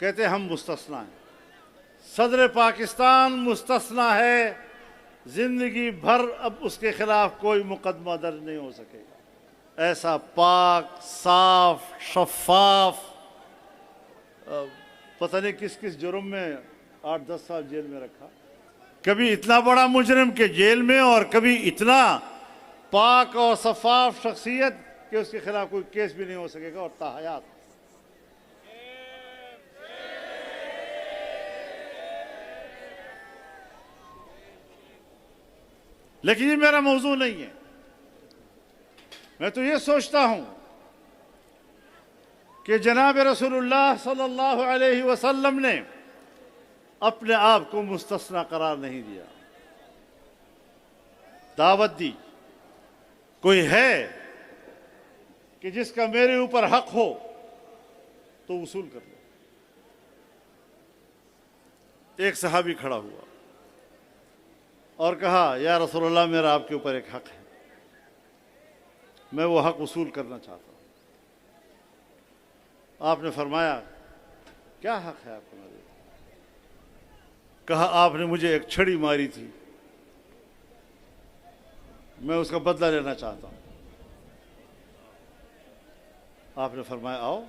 کہتے ہیں ہم مستثنا ہیں. صدر پاکستان مستثنا ہے. زندگی بھر اب اس کے خلاف کوئی مقدمہ درج نہیں ہو سکے گا. ایسا پاک صاف شفاف پتہ نہیں کس کس جرم میں 8-10 سال جیل میں رکھا. کبھی اتنا بڑا مجرم کہ جیل میں، اور کبھی اتنا پاک اور شفاف شخصیت کہ اس کے خلاف کوئی کیس بھی نہیں ہو سکے گا، اور تاحیات. لیکن یہ میرا موضوع نہیں ہے. میں تو یہ سوچتا ہوں کہ جناب رسول اللہ صلی اللہ علیہ وسلم نے اپنے آپ کو مستثنا قرار نہیں دیا. دعوت دی. کوئی ہے کہ جس کا میرے اوپر حق ہو تو وصول کر لو. ایک صحابی کھڑا ہوا اور کہا یا رسول اللہ میرا آپ کے اوپر ایک حق ہے، میں وہ حق وصول کرنا چاہتا ہوں. آپ نے فرمایا کیا حق ہے آپ کو میرے؟ کہا آپ نے مجھے ایک چھڑی ماری تھی، میں اس کا بدلہ لینا چاہتا ہوں. آپ نے فرمایا آؤ.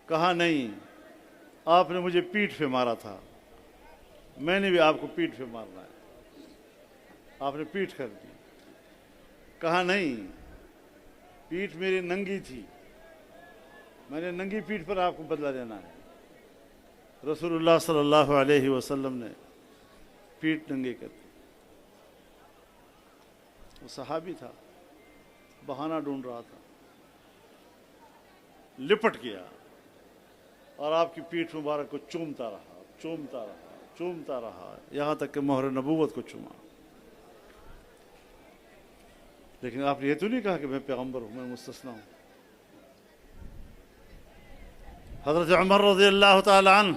کہا نہیں، آپ نے مجھے پیٹھ پہ مارا تھا، میں نے بھی آپ کو پیٹھ پہ مارنا ہے. آپ نے پیٹھ کر دی. کہا نہیں، پیٹھ میری ننگی تھی، میں نے ننگی پیٹھ پر آپ کو بدلہ دینا ہے. رسول اللہ صلی اللہ علیہ وسلم نے پیٹھ ننگی کر دی. وہ صحابی تھا، بہانہ ڈھونڈ رہا تھا، لپٹ گیا اور آپ کی پیٹھ مبارک کو چومتا رہا، چومتا رہا، چومتا رہا، یہاں تک کہ مہر نبوت کو چوما. لیکن آپ نے یہ تو نہیں کہا کہ میں پیغمبر ہوں، میں مستثنا ہوں. حضرت عمر رضی اللہ تعالی عنہ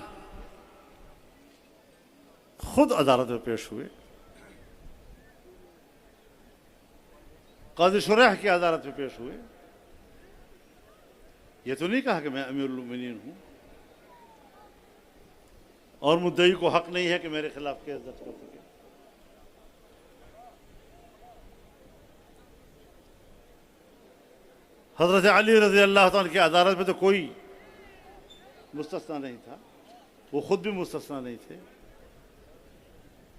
خود عدالت میں پیش ہوئے، قاضی شریح کی عدالت میں پیش ہوئے. یہ تو نہیں کہا کہ میں امیر المومنین ہوں، اور مدعی کو حق نہیں ہے کہ میرے خلاف کیس درج کر سکے. حضرت علی رضی اللہ تعالیٰ کی عدالت میں تو کوئی مستثنا نہیں تھا، وہ خود بھی مستثنا نہیں تھے.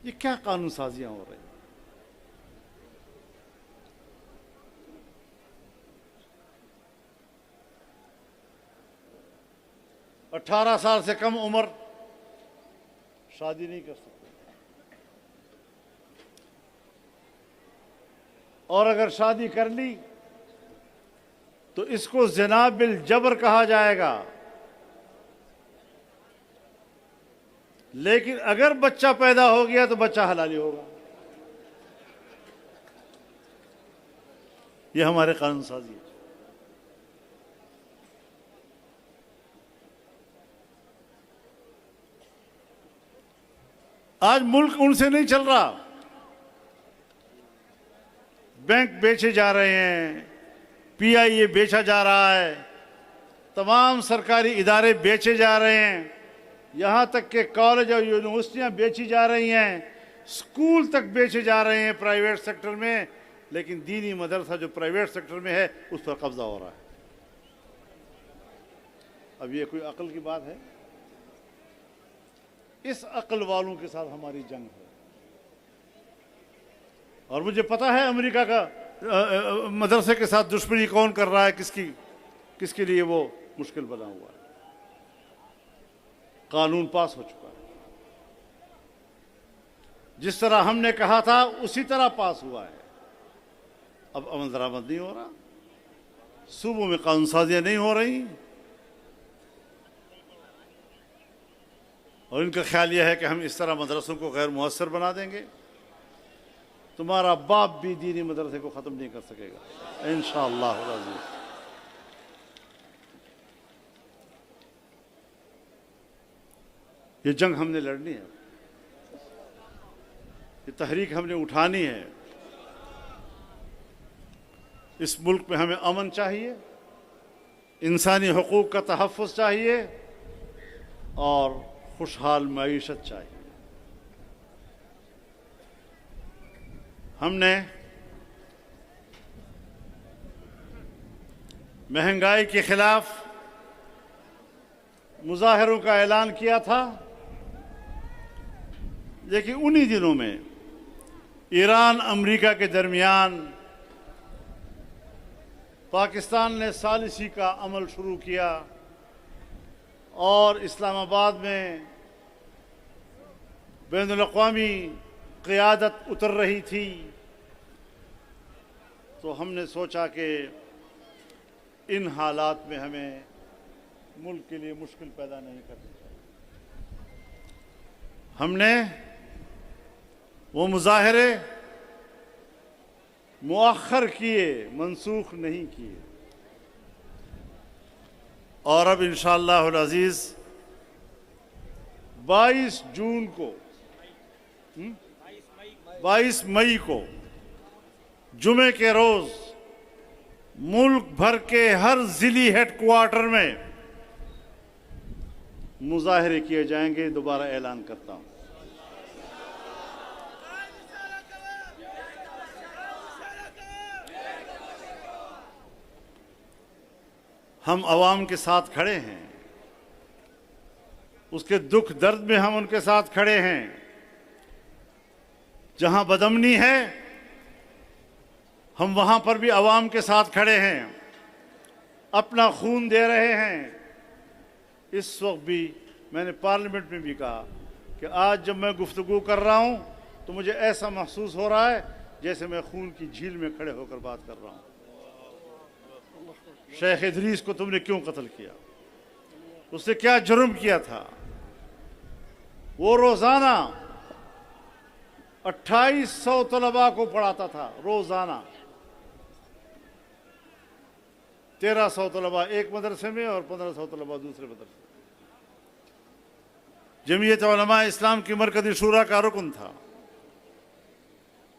یہ کیا قانون سازیاں ہو رہی ہیں؟ 18 سال سے کم عمر شادی نہیں کر سکتے، اور اگر شادی کر لی تو اس کو زنا بالجبر کہا جائے گا. لیکن اگر بچہ پیدا ہو گیا تو بچہ حلالی ہوگا. یہ ہمارے قانون سازی ہے. آج ملک ان سے نہیں چل رہا. بینک بیچے جا رہے ہیں، پی آئی اے بیچا جا رہا ہے، تمام سرکاری ادارے بیچے جا رہے ہیں، یہاں تک کہ کالج اور یونیورسٹیاں بیچی جا رہی ہیں، اسکول تک بیچے جا رہے ہیں پرائیویٹ سیکٹر میں. لیکن دینی مدرسہ جو پرائیویٹ سیکٹر میں ہے اس پر قبضہ ہو رہا ہے. اب یہ کوئی عقل کی بات ہے؟ اس عقل والوں کے ساتھ ہماری جنگ ہے. اور مجھے پتا ہے امریکہ کا مدرسے کے ساتھ دشمنی کون کر رہا ہے، کس کے لیے وہ مشکل بنا ہوا ہے. قانون پاس ہو چکا ہے، جس طرح ہم نے کہا تھا اسی طرح پاس ہوا ہے. اب عمل درآمد نہیں ہو رہا، صوبوں میں قانون سازیاں نہیں ہو رہی، اور ان کا خیال یہ ہے کہ ہم اس طرح مدرسوں کو غیر مؤثر بنا دیں گے. تمہارا باپ بھی دینی مدرسے کو ختم نہیں کر سکے گا انشاءاللہ العزیز. یہ جنگ ہم نے لڑنی ہے، یہ تحریک ہم نے اٹھانی ہے. اس ملک میں ہمیں امن چاہیے، انسانی حقوق کا تحفظ چاہیے، اور خوشحال معیشت چاہیے۔ ہم نے مہنگائی کے خلاف مظاہروں کا اعلان کیا تھا، لیکن انہی دنوں میں ایران امریکہ کے درمیان پاکستان نے ثالثی کا عمل شروع کیا اور اسلام آباد میں بین الاقوامی قیادت اتر رہی تھی، تو ہم نے سوچا کہ ان حالات میں ہمیں ملک کے لیے مشکل پیدا نہیں کرنی چاہیے۔ ہم نے وہ مظاہرے مؤخر کیے، منسوخ نہیں کیے، اور اب انشاءاللہ العزیز 22 مئی کو جمعے کے روز ملک بھر کے ہر ضلعی ہیڈ کوارٹر میں مظاہرے کیے جائیں گے۔ دوبارہ اعلان کرتا ہوں، ہم عوام کے ساتھ کھڑے ہیں، اس کے دکھ درد میں ہم ان کے ساتھ کھڑے ہیں۔ جہاں بدامنی ہے ہم وہاں پر بھی عوام کے ساتھ کھڑے ہیں، اپنا خون دے رہے ہیں۔ اس وقت بھی میں نے پارلیمنٹ میں بھی کہا کہ آج جب میں گفتگو کر رہا ہوں تو مجھے ایسا محسوس ہو رہا ہے جیسے میں خون کی جھیل میں کھڑے ہو کر بات کر رہا ہوں۔ شیخ ادریس کو تم نے کیوں قتل کیا؟ اس نے کیا جرم کیا تھا؟ وہ روزانہ 2800 طلباء کو پڑھاتا تھا، روزانہ 1300 طلباء ایک مدرسے میں اور 1500 طلباء دوسرے مدرسے میں۔ جمعیت علماء اسلام کی مرکزی شورا کا رکن تھا،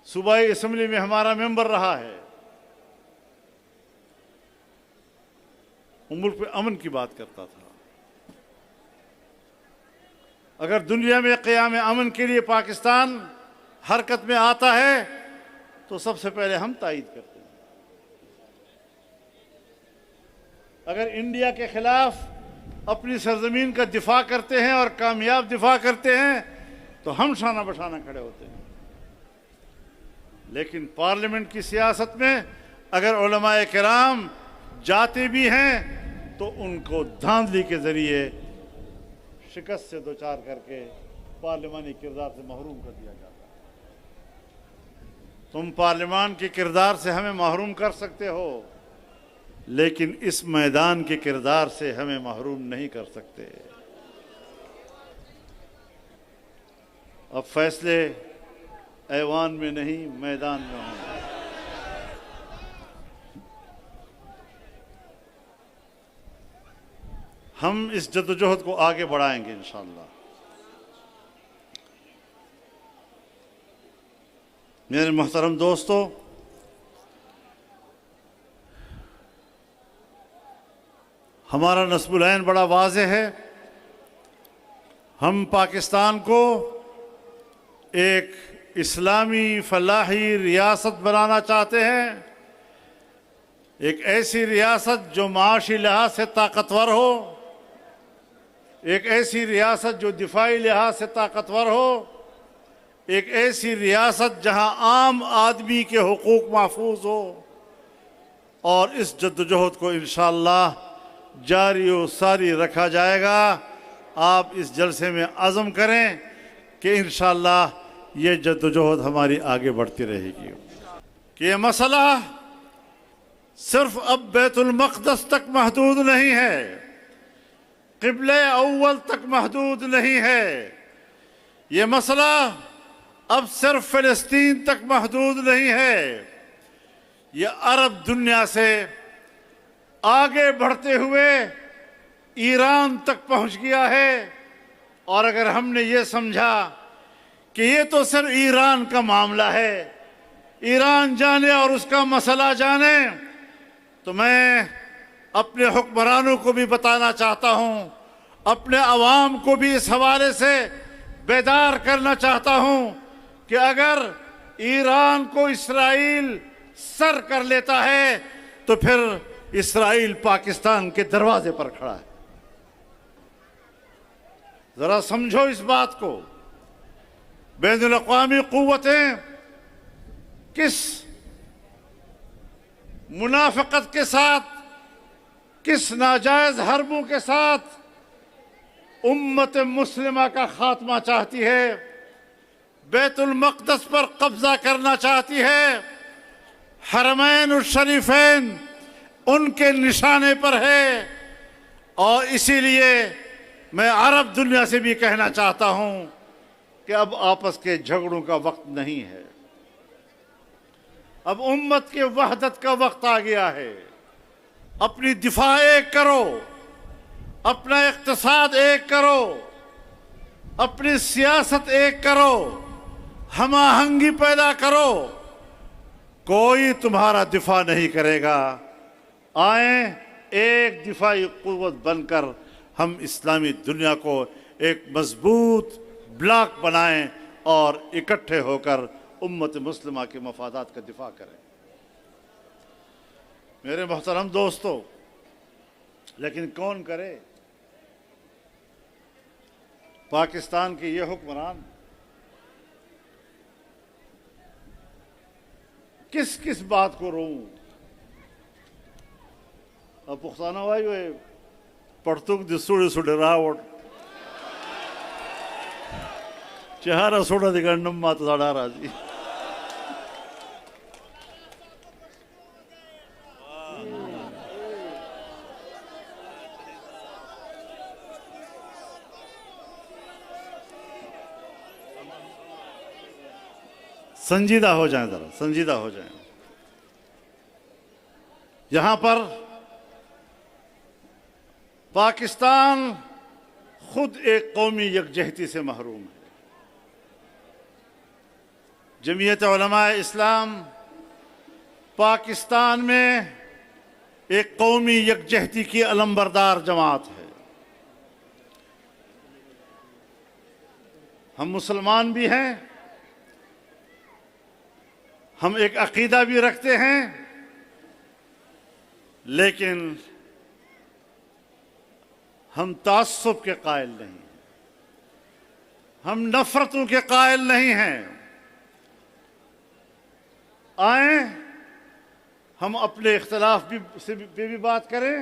صوبائی اسمبلی میں ہمارا ممبر رہا ہے۔ وہ ملک پہ امن کی بات کرتا تھا۔ اگر دنیا میں قیام امن کے لیے پاکستان حرکت میں آتا ہے تو سب سے پہلے ہم تائید کرتے ہیں۔ اگر انڈیا کے خلاف اپنی سرزمین کا دفاع کرتے ہیں اور کامیاب دفاع کرتے ہیں تو ہم شانہ بشانہ کھڑے ہوتے ہیں۔ لیکن پارلیمنٹ کی سیاست میں اگر علماء کرام جاتے بھی ہیں تو ان کو دھاندلی کے ذریعے شکست سے دوچار کر کے پارلیمانی کردار سے محروم کر دیا جاتا ہے۔ تم پارلیمان کے کردار سے ہمیں محروم کر سکتے ہو، لیکن اس میدان کے کردار سے ہمیں محروم نہیں کر سکتے۔ اب فیصلے ایوان میں نہیں، میدان میں ہوں۔ ہم اس جدوجہد کو آگے بڑھائیں گے انشاءاللہ۔ میرے محترم دوستو، ہمارا نصب العین بڑا واضح ہے۔ ہم پاکستان کو ایک اسلامی فلاحی ریاست بنانا چاہتے ہیں، ایک ایسی ریاست جو معاشی لحاظ سے طاقتور ہو، ایک ایسی ریاست جو دفاعی لحاظ سے طاقتور ہو، ایک ایسی ریاست جہاں عام آدمی کے حقوق محفوظ ہو۔ اور اس جدوجہد کو انشاءاللہ جاری و ساری رکھا جائے گا۔ آپ اس جلسے میں عزم کریں کہ انشاءاللہ یہ جدوجہد ہماری آگے بڑھتی رہے گی، کہ یہ مسئلہ صرف اب بیت المقدس تک محدود نہیں ہے، قبلہ اول تک محدود نہیں ہے، یہ مسئلہ اب صرف فلسطین تک محدود نہیں ہے، یہ عرب دنیا سے آگے بڑھتے ہوئے ایران تک پہنچ گیا ہے۔ اور اگر ہم نے یہ سمجھا کہ یہ تو صرف ایران کا معاملہ ہے، ایران جانے اور اس کا مسئلہ جانے، تو میں اپنے حکمرانوں کو بھی بتانا چاہتا ہوں، اپنے عوام کو بھی اس حوالے سے بیدار کرنا چاہتا ہوں کہ اگر ایران کو اسرائیل سر کر لیتا ہے تو پھر اسرائیل پاکستان کے دروازے پر کھڑا ہے. ذرا سمجھو اس بات کو. بین الاقوامی قوتیں کس منافقت کے ساتھ، کس ناجائز حربوں کے ساتھ امت مسلمہ کا خاتمہ چاہتی ہے، بیت المقدس پر قبضہ کرنا چاہتی ہے، حرمین الشریفین ان کے نشانے پر ہے. اور اسی لیے میں عرب دنیا سے بھی کہنا چاہتا ہوں کہ اب آپس کے جھگڑوں کا وقت نہیں ہے، اب امت کے وحدت کا وقت آ گیا ہے. اپنی دفاع ایک کرو، اپنا اقتصاد ایک کرو، اپنی سیاست ایک کرو، ہم آہنگی پیدا کرو. کوئی تمہارا دفاع نہیں کرے گا. آئیں ایک دفاعی قوت بن کر ہم اسلامی دنیا کو ایک مضبوط بلاک بنائیں اور اکٹھے ہو کر امت مسلمہ کے مفادات کا دفاع کریں. میرے محترم دوستو، لیکن کون کرے؟ پاکستان کے یہ حکمران کس کس بات کو روؤں؟ اب پختانہ بھائی وہ پڑتوک دی سوڑے سوڑے راوٹ چہارہ سوڑا دی گنڈم مات زاڑا راجی. سنجیدہ ہو جائیں، ذرا سنجیدہ ہو جائیں. یہاں پر پاکستان خود ایک قومی یکجہتی سے محروم ہے. جمعیت علماء اسلام پاکستان میں ایک قومی یکجہتی کی علمبردار جماعت ہے. ہم مسلمان بھی ہیں، ہم ایک عقیدہ بھی رکھتے ہیں، لیکن ہم تعصب کے قائل نہیں ہیں، ہم نفرتوں کے قائل نہیں ہیں. آئیں ہم اپنے اختلاف پہ بھی بات کریں،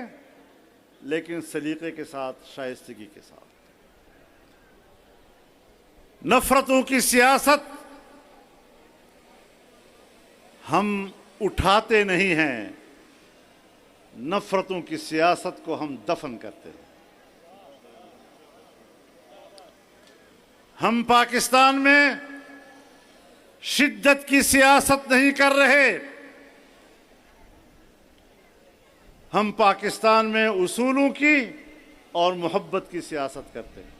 لیکن سلیقے کے ساتھ، شائستگی کے ساتھ. نفرتوں کی سیاست ہم اٹھاتے نہیں ہیں، نفرتوں کی سیاست کو ہم دفن کرتے ہیں. ہم پاکستان میں شدت کی سیاست نہیں کر رہے، ہم پاکستان میں اصولوں کی اور محبت کی سیاست کرتے ہیں.